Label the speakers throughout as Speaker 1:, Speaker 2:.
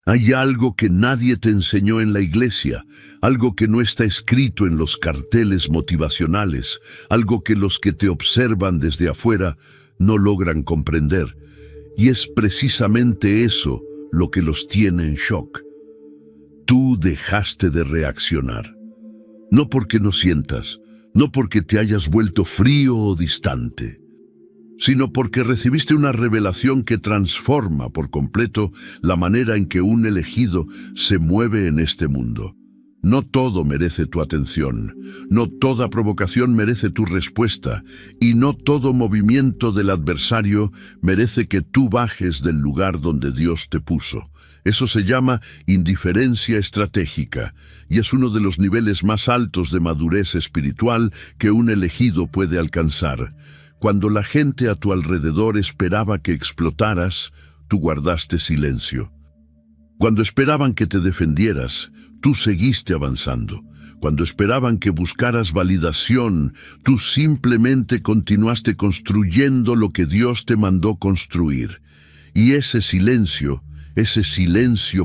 Speaker 1: Hay algo que nadie te enseñó en la iglesia, algo que no está escrito en los carteles motivacionales, algo que los que te observan desde afuera no logran comprender. Y es precisamente eso lo que los tiene en shock. Tú dejaste de reaccionar. No porque no sientas, no porque te hayas vuelto frío o distante, sino porque recibiste una revelación que transforma por completo la manera en que un elegido se mueve en este mundo. No todo merece tu atención, no toda provocación merece tu respuesta, y no todo movimiento del adversario merece que tú bajes del lugar donde Dios te puso. Eso se llama indiferencia estratégica, y es uno de los niveles más altos de madurez espiritual que un elegido puede alcanzar. Cuando la gente a tu alrededor esperaba que explotaras, tú guardaste silencio. Cuando esperaban que te defendieras, tú seguiste avanzando. Cuando esperaban que buscaras validación, tú simplemente continuaste construyendo lo que Dios te mandó construir. Y ese silencio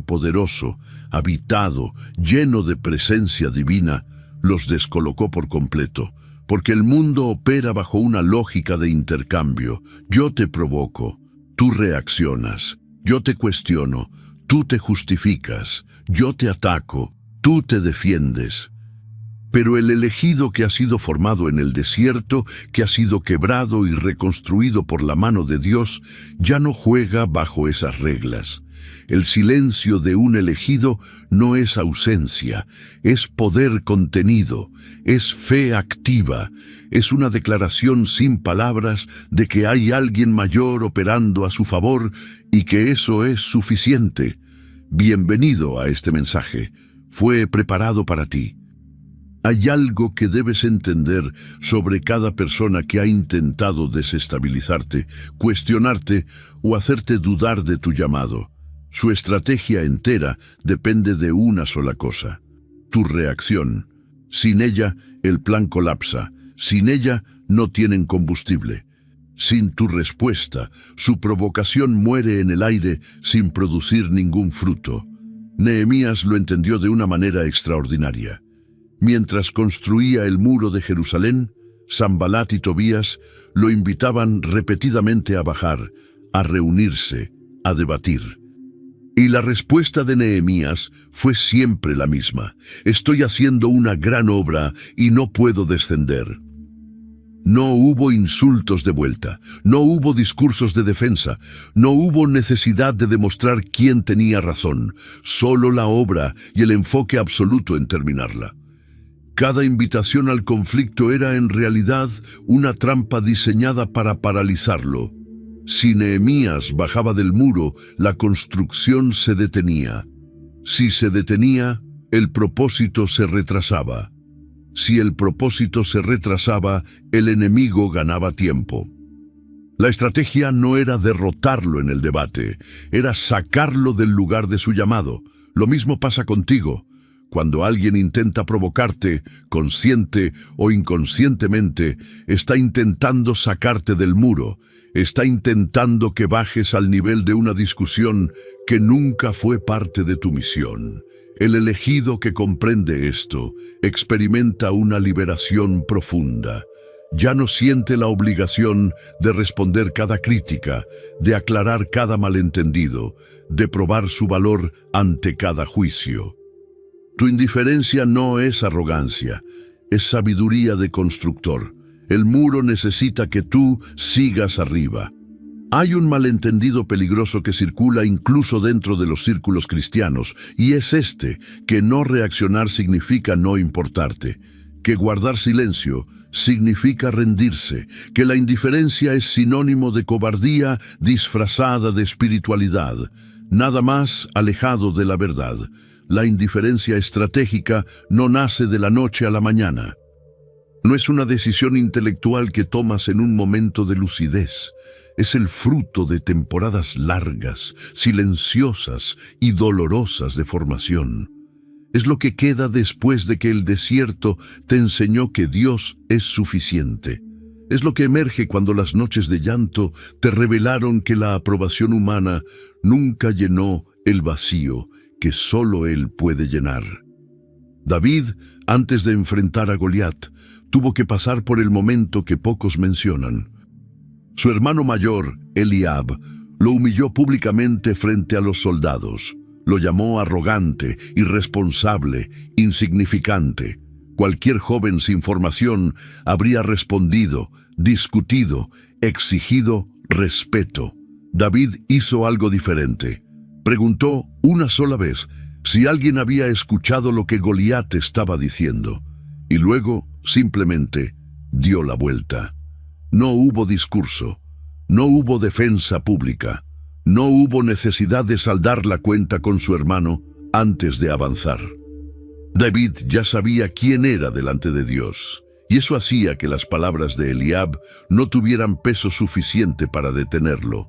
Speaker 1: poderoso, habitado, lleno de presencia divina, los descolocó por completo. Porque el mundo opera bajo una lógica de intercambio. Yo te provoco, tú reaccionas. Yo te cuestiono, tú te justificas. Yo te ataco, tú te defiendes. Pero el elegido que ha sido formado en el desierto, que ha sido quebrado y reconstruido por la mano de Dios, ya no juega bajo esas reglas. El silencio de un elegido no es ausencia, es poder contenido, es fe activa, es una declaración sin palabras de que hay alguien mayor operando a su favor y que eso es suficiente. Bienvenido a este mensaje, fue preparado para ti. Hay algo que debes entender sobre cada persona que ha intentado desestabilizarte, cuestionarte o hacerte dudar de tu llamado. Su estrategia entera depende de una sola cosa: tu reacción. Sin ella, el plan colapsa. Sin ella, no tienen combustible. Sin tu respuesta, su provocación muere en el aire sin producir ningún fruto. Nehemías lo entendió de una manera extraordinaria. Mientras construía el muro de Jerusalén, Sanbalat y Tobías lo invitaban repetidamente a bajar, a reunirse, a debatir. Y la respuesta de Nehemías fue siempre la misma: estoy haciendo una gran obra y no puedo descender. No hubo insultos de vuelta, no hubo discursos de defensa, no hubo necesidad de demostrar quién tenía razón, solo la obra y el enfoque absoluto en terminarla. Cada invitación al conflicto era en realidad una trampa diseñada para paralizarlo. Si Nehemías bajaba del muro, la construcción se detenía. Si se detenía, el propósito se retrasaba. Si el propósito se retrasaba, el enemigo ganaba tiempo. La estrategia no era derrotarlo en el debate, era sacarlo del lugar de su llamado. Lo mismo pasa contigo. Cuando alguien intenta provocarte, consciente o inconscientemente, está intentando sacarte del muro, está intentando que bajes al nivel de una discusión que nunca fue parte de tu misión. El elegido que comprende esto experimenta una liberación profunda. Ya no siente la obligación de responder cada crítica, de aclarar cada malentendido, de probar su valor ante cada juicio. Tu indiferencia no es arrogancia, es sabiduría de constructor. El muro necesita que tú sigas arriba. Hay un malentendido peligroso que circula incluso dentro de los círculos cristianos, y es que no reaccionar significa no importarte, que guardar silencio significa rendirse, que la indiferencia es sinónimo de cobardía disfrazada de espiritualidad, nada más alejado de la verdad. La indiferencia estratégica no nace de la noche a la mañana. No es una decisión intelectual que tomas en un momento de lucidez. Es el fruto de temporadas largas, silenciosas y dolorosas de formación. Es lo que queda después de que el desierto te enseñó que Dios es suficiente. Es lo que emerge cuando las noches de llanto te revelaron que la aprobación humana nunca llenó el vacío que solo Él puede llenar. David, antes de enfrentar a Goliat, tuvo que pasar por el momento que pocos mencionan. Su hermano mayor, Eliab, lo humilló públicamente frente a los soldados. Lo llamó arrogante, irresponsable, insignificante. Cualquier joven sin formación habría respondido, discutido, exigido respeto. David hizo algo diferente. Preguntó una sola vez si alguien había escuchado lo que Goliat estaba diciendo, y luego simplemente dio la vuelta. No hubo discurso, no hubo defensa pública, no hubo necesidad de saldar la cuenta con su hermano antes de avanzar. David ya sabía quién era delante de Dios, y eso hacía que las palabras de Eliab no tuvieran peso suficiente para detenerlo.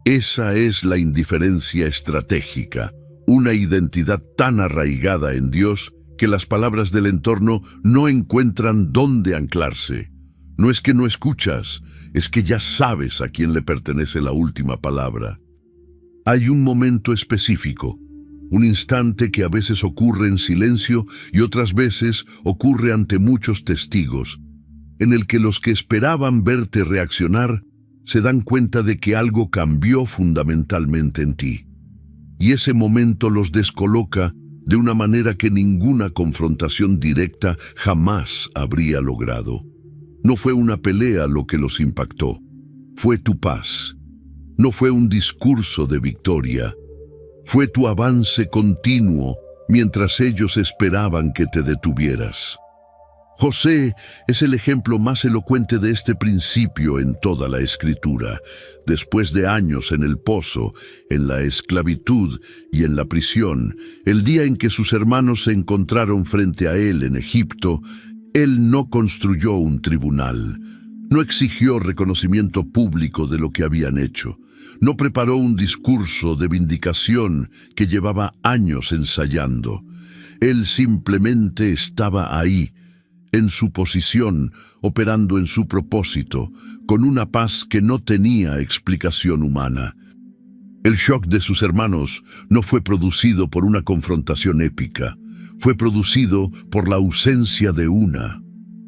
Speaker 1: Esa es la indiferencia estratégica, una identidad tan arraigada en Dios que las palabras del entorno no encuentran dónde anclarse. No es que no escuchas, es que ya sabes a quién le pertenece la última palabra. Hay un momento específico, un instante que a veces ocurre en silencio y otras veces ocurre ante muchos testigos, en el que los que esperaban verte reaccionar se dan cuenta de que algo cambió fundamentalmente en ti. Y ese momento los descoloca de una manera que ninguna confrontación directa jamás habría logrado. No fue una pelea lo que los impactó, fue tu paz. No fue un discurso de victoria, fue tu avance continuo mientras ellos esperaban que te detuvieras. José es el ejemplo más elocuente de este principio en toda la Escritura. Después de años en el pozo, en la esclavitud y en la prisión, el día en que sus hermanos se encontraron frente a él en Egipto, él no construyó un tribunal, no exigió reconocimiento público de lo que habían hecho, no preparó un discurso de vindicación que llevaba años ensayando. Él simplemente estaba ahí, en su posición, operando en su propósito, con una paz que no tenía explicación humana. El shock de sus hermanos no fue producido por una confrontación épica, fue producido por la ausencia de una.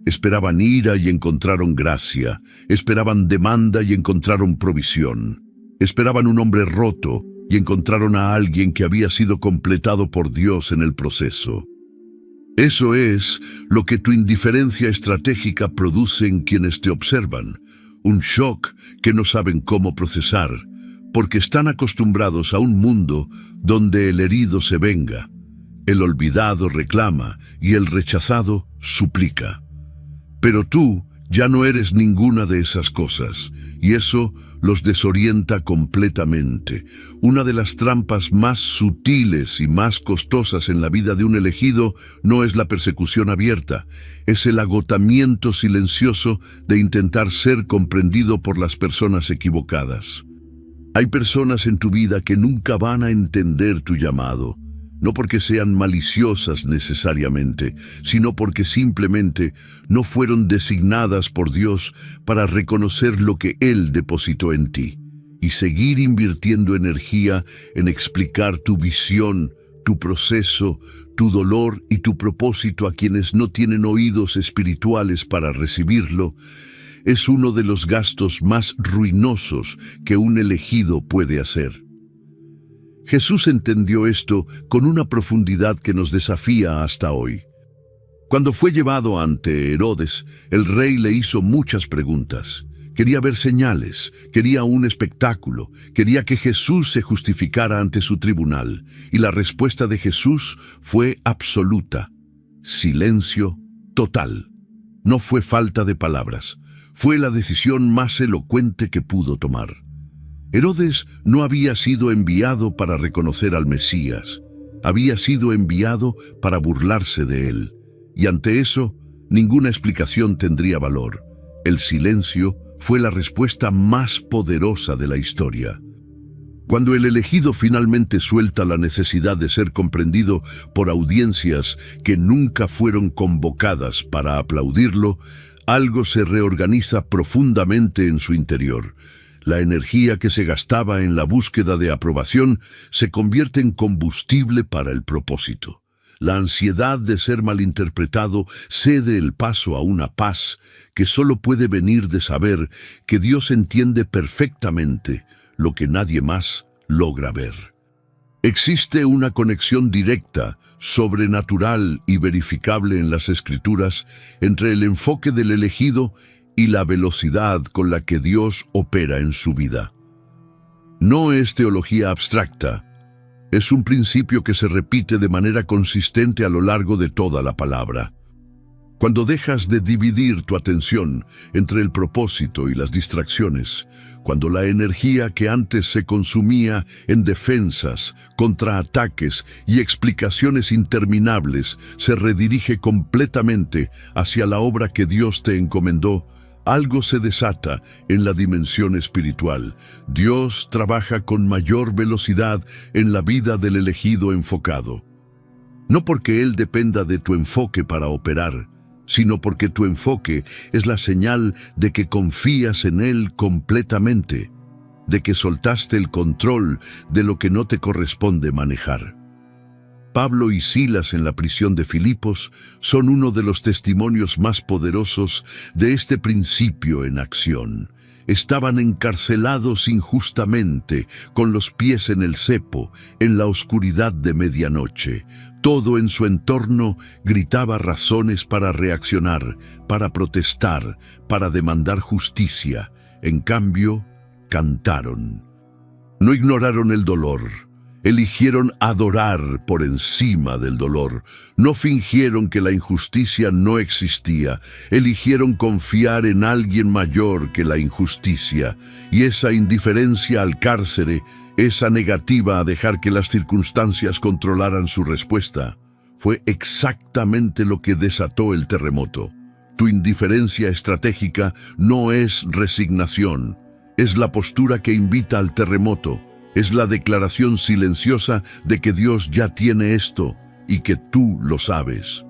Speaker 1: Esperaban ira y encontraron gracia, esperaban demanda y encontraron provisión, esperaban un hombre roto y encontraron a alguien que había sido completado por Dios en el proceso. Eso es lo que tu indiferencia estratégica produce en quienes te observan, un shock que no saben cómo procesar, porque están acostumbrados a un mundo donde el herido se venga, el olvidado reclama y el rechazado suplica. Pero tú ya no eres ninguna de esas cosas, y eso los desorienta completamente. Una de las trampas más sutiles y más costosas en la vida de un elegido no es la persecución abierta, es el agotamiento silencioso de intentar ser comprendido por las personas equivocadas. Hay personas en tu vida que nunca van a entender tu llamado, no porque sean maliciosas necesariamente, sino porque simplemente no fueron designadas por Dios para reconocer lo que Él depositó en ti y seguir invirtiendo energía en explicar tu visión, tu proceso, tu dolor y tu propósito a quienes no tienen oídos espirituales para recibirlo. Es uno de los gastos más ruinosos que un elegido puede hacer. Jesús entendió esto con una profundidad que nos desafía hasta hoy. Cuando fue llevado ante Herodes, el rey le hizo muchas preguntas. Quería ver señales, quería un espectáculo, quería que Jesús se justificara ante su tribunal. Y la respuesta de Jesús fue absoluta. Silencio total. No fue falta de palabras. Fue la decisión más elocuente que pudo tomar. Herodes no había sido enviado para reconocer al Mesías, había sido enviado para burlarse de él, y ante eso, ninguna explicación tendría valor. El silencio fue la respuesta más poderosa de la historia. Cuando el elegido finalmente suelta la necesidad de ser comprendido por audiencias que nunca fueron convocadas para aplaudirlo, algo se reorganiza profundamente en su interior. La energía que se gastaba en la búsqueda de aprobación se convierte en combustible para el propósito. La ansiedad de ser malinterpretado cede el paso a una paz que solo puede venir de saber que Dios entiende perfectamente lo que nadie más logra ver. Existe una conexión directa, sobrenatural y verificable en las Escrituras entre el enfoque del elegido y la velocidad con la que Dios opera en su vida. No es teología abstracta, es un principio que se repite de manera consistente a lo largo de toda la palabra. Cuando dejas de dividir tu atención entre el propósito y las distracciones, cuando la energía que antes se consumía en defensas, contraataques y explicaciones interminables se redirige completamente hacia la obra que Dios te encomendó, algo se desata en la dimensión espiritual. Dios trabaja con mayor velocidad en la vida del elegido enfocado. No porque Él dependa de tu enfoque para operar, sino porque tu enfoque es la señal de que confías en Él completamente, de que soltaste el control de lo que no te corresponde manejar. Pablo y Silas en la prisión de Filipos son uno de los testimonios más poderosos de este principio en acción. Estaban encarcelados injustamente, con los pies en el cepo, en la oscuridad de medianoche. Todo en su entorno gritaba razones para reaccionar, para protestar, para demandar justicia. En cambio, cantaron. No ignoraron el dolor. Eligieron adorar por encima del dolor. No fingieron que la injusticia no existía. Eligieron confiar en alguien mayor que la injusticia. Y esa indiferencia al cárcere, esa negativa a dejar que las circunstancias controlaran su respuesta, fue exactamente lo que desató el terremoto. Tu indiferencia estratégica no es resignación. Es la postura que invita al terremoto. Es la declaración silenciosa de que Dios ya tiene esto y que tú lo sabes.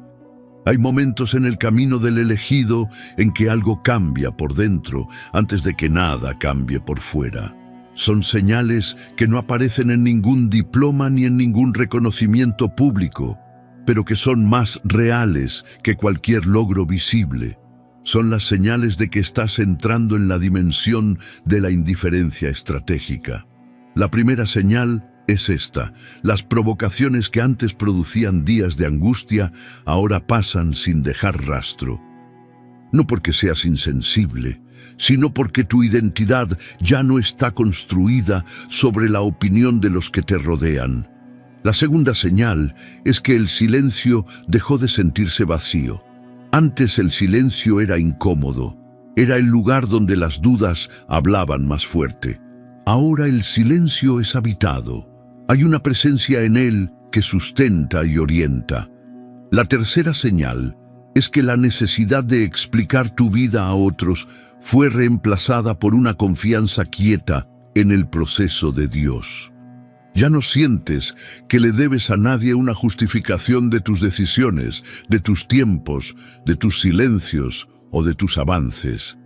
Speaker 1: Hay momentos en el camino del elegido en que algo cambia por dentro antes de que nada cambie por fuera. Son señales que no aparecen en ningún diploma ni en ningún reconocimiento público, pero que son más reales que cualquier logro visible. Son las señales de que estás entrando en la dimensión de la indiferencia estratégica. La primera señal es esta: las provocaciones que antes producían días de angustia, ahora pasan sin dejar rastro. No porque seas insensible, sino porque tu identidad ya no está construida sobre la opinión de los que te rodean. La segunda señal es que el silencio dejó de sentirse vacío. Antes el silencio era incómodo, era el lugar donde las dudas hablaban más fuerte. Ahora el silencio es habitado. Hay una presencia en él que sustenta y orienta. La tercera señal es que la necesidad de explicar tu vida a otros fue reemplazada por una confianza quieta en el proceso de Dios. Ya no sientes que le debes a nadie una justificación de tus decisiones, de tus tiempos, de tus silencios o de tus avances.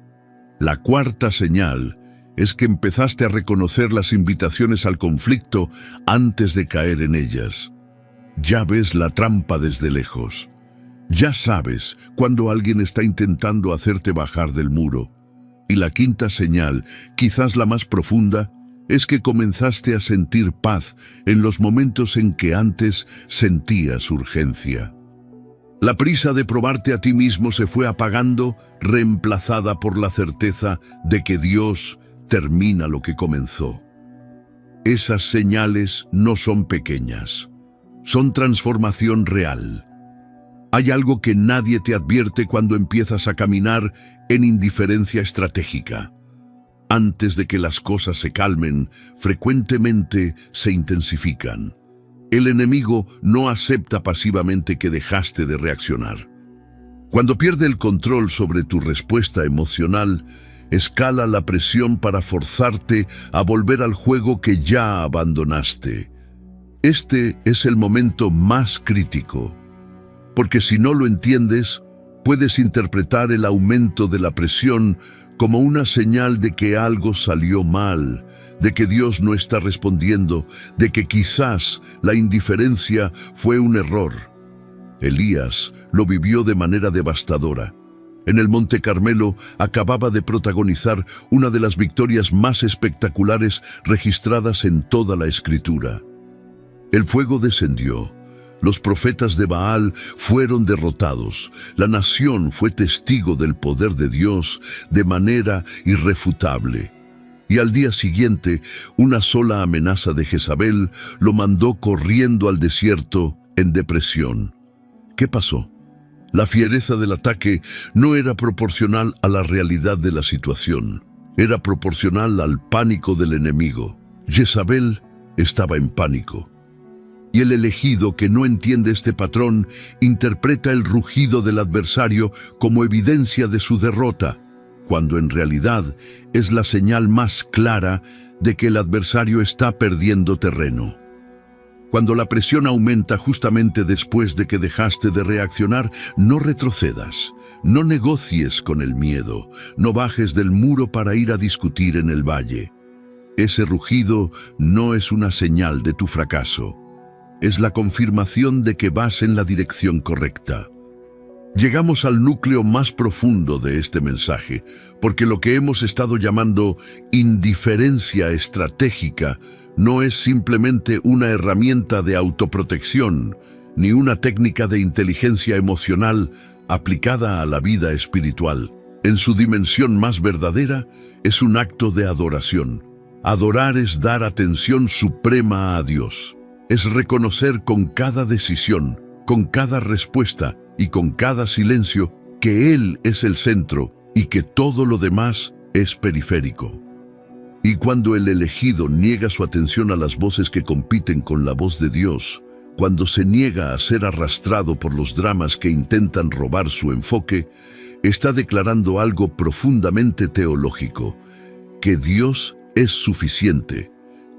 Speaker 1: La cuarta señal es que empezaste a reconocer las invitaciones al conflicto antes de caer en ellas. Ya ves la trampa desde lejos. Ya sabes cuando alguien está intentando hacerte bajar del muro. Y la quinta señal, quizás la más profunda, es que comenzaste a sentir paz en los momentos en que antes sentías urgencia. La prisa de probarte a ti mismo se fue apagando, reemplazada por la certeza de que Dios termina lo que comenzó. Esas señales no son pequeñas, son transformación real. Hay algo que nadie te advierte cuando empiezas a caminar en indiferencia estratégica. Antes de que las cosas se calmen, frecuentemente se intensifican. El enemigo no acepta pasivamente que dejaste de reaccionar. Cuando pierde el control sobre tu respuesta emocional, escala la presión para forzarte a volver al juego que ya abandonaste. Este es el momento más crítico, porque si no lo entiendes, puedes interpretar el aumento de la presión como una señal de que algo salió mal, de que Dios no está respondiendo, de que quizás la indiferencia fue un error. Elías lo vivió de manera devastadora. En el Monte Carmelo acababa de protagonizar una de las victorias más espectaculares registradas en toda la Escritura. El fuego descendió. Los profetas de Baal fueron derrotados. La nación fue testigo del poder de Dios de manera irrefutable. Y al día siguiente, una sola amenaza de Jezabel lo mandó corriendo al desierto en depresión. ¿Qué pasó? La fiereza del ataque no era proporcional a la realidad de la situación. Era proporcional al pánico del enemigo. Jezabel estaba en pánico. Y el elegido que no entiende este patrón interpreta el rugido del adversario como evidencia de su derrota, cuando en realidad es la señal más clara de que el adversario está perdiendo terreno. Cuando la presión aumenta justamente después de que dejaste de reaccionar, no retrocedas, no negocies con el miedo, no bajes del muro para ir a discutir en el valle. Ese rugido no es una señal de tu fracaso. Es la confirmación de que vas en la dirección correcta. Llegamos al núcleo más profundo de este mensaje, porque lo que hemos estado llamando indiferencia estratégica no es simplemente una herramienta de autoprotección, ni una técnica de inteligencia emocional aplicada a la vida espiritual. En su dimensión más verdadera, es un acto de adoración. Adorar es dar atención suprema a Dios. Es reconocer con cada decisión, con cada respuesta y con cada silencio que Él es el centro y que todo lo demás es periférico. Y cuando el elegido niega su atención a las voces que compiten con la voz de Dios, cuando se niega a ser arrastrado por los dramas que intentan robar su enfoque, está declarando algo profundamente teológico: que Dios es suficiente,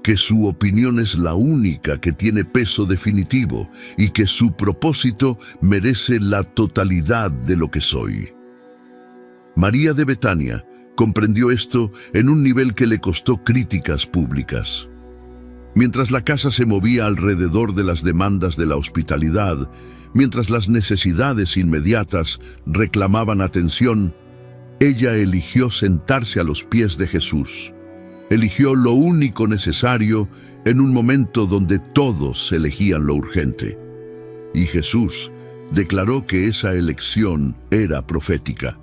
Speaker 1: que su opinión es la única que tiene peso definitivo y que su propósito merece la totalidad de lo que soy. María de Betania comprendió esto en un nivel que le costó críticas públicas. Mientras la casa se movía alrededor de las demandas de la hospitalidad, mientras las necesidades inmediatas reclamaban atención, ella eligió sentarse a los pies de Jesús. Eligió lo único necesario en un momento donde todos elegían lo urgente. Y Jesús declaró que esa elección era profética,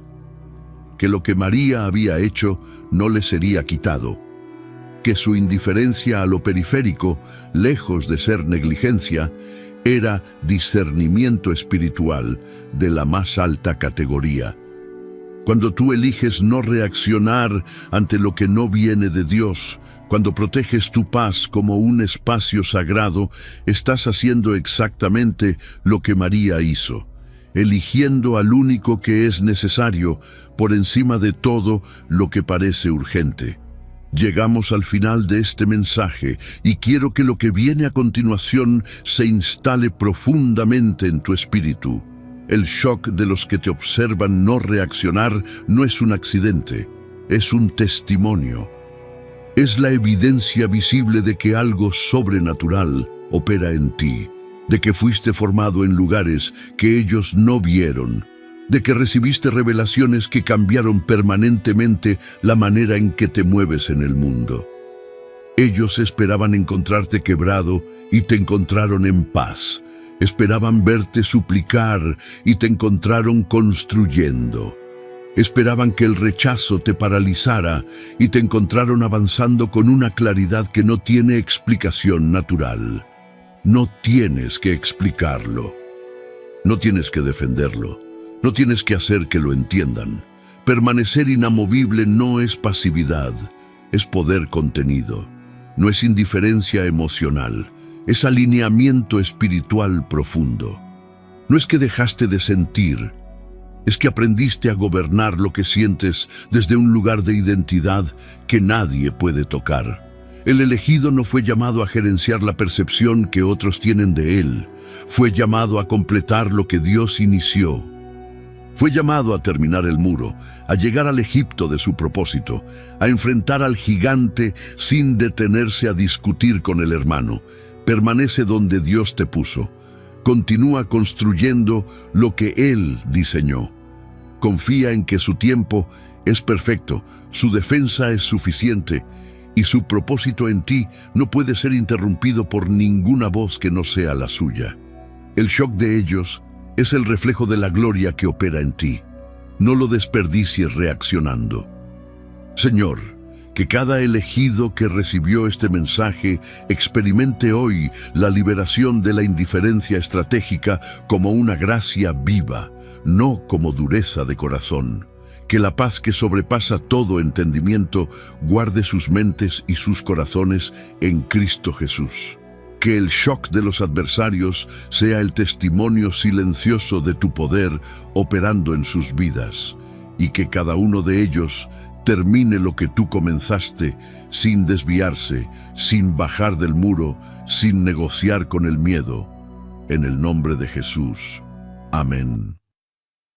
Speaker 1: que lo que María había hecho no le sería quitado, que su indiferencia a lo periférico, lejos de ser negligencia, era discernimiento espiritual de la más alta categoría. Cuando tú eliges no reaccionar ante lo que no viene de Dios, cuando proteges tu paz como un espacio sagrado, estás haciendo exactamente lo que María hizo, eligiendo al único que es necesario por encima de todo lo que parece urgente. Llegamos al final de este mensaje y quiero que lo que viene a continuación se instale profundamente en tu espíritu. El shock de los que te observan no reaccionar no es un accidente, es un testimonio. Es la evidencia visible de que algo sobrenatural opera en ti, de que fuiste formado en lugares que ellos no vieron, de que recibiste revelaciones que cambiaron permanentemente la manera en que te mueves en el mundo. Ellos esperaban encontrarte quebrado y te encontraron en paz. Esperaban verte suplicar y te encontraron construyendo. Esperaban que el rechazo te paralizara y te encontraron avanzando con una claridad que no tiene explicación natural. No tienes que explicarlo. No tienes que defenderlo. No tienes que hacer que lo entiendan. Permanecer inamovible no es pasividad, es poder contenido. No es indiferencia emocional. Es alineamiento espiritual profundo. No es que dejaste de sentir, es que aprendiste a gobernar lo que sientes desde un lugar de identidad que nadie puede tocar. El elegido no fue llamado a gerenciar la percepción que otros tienen de él, fue llamado a completar lo que Dios inició. Fue llamado a terminar el muro, a llegar al Egipto de su propósito, a enfrentar al gigante sin detenerse a discutir con el hermano. Permanece donde Dios te puso. Continúa construyendo lo que Él diseñó. Confía en que su tiempo es perfecto, su defensa es suficiente y su propósito en ti no puede ser interrumpido por ninguna voz que no sea la suya. El shock de ellos es el reflejo de la gloria que opera en ti. No lo desperdicies reaccionando. Señor, que cada elegido que recibió este mensaje experimente hoy la liberación de la indiferencia estratégica como una gracia viva, no como dureza de corazón. Que la paz que sobrepasa todo entendimiento guarde sus mentes y sus corazones en Cristo Jesús. Que el shock de los adversarios sea el testimonio silencioso de tu poder operando en sus vidas, y que cada uno de ellos termine lo que tú comenzaste sin desviarse, sin bajar del muro, sin negociar con el miedo. En el nombre de Jesús. Amén.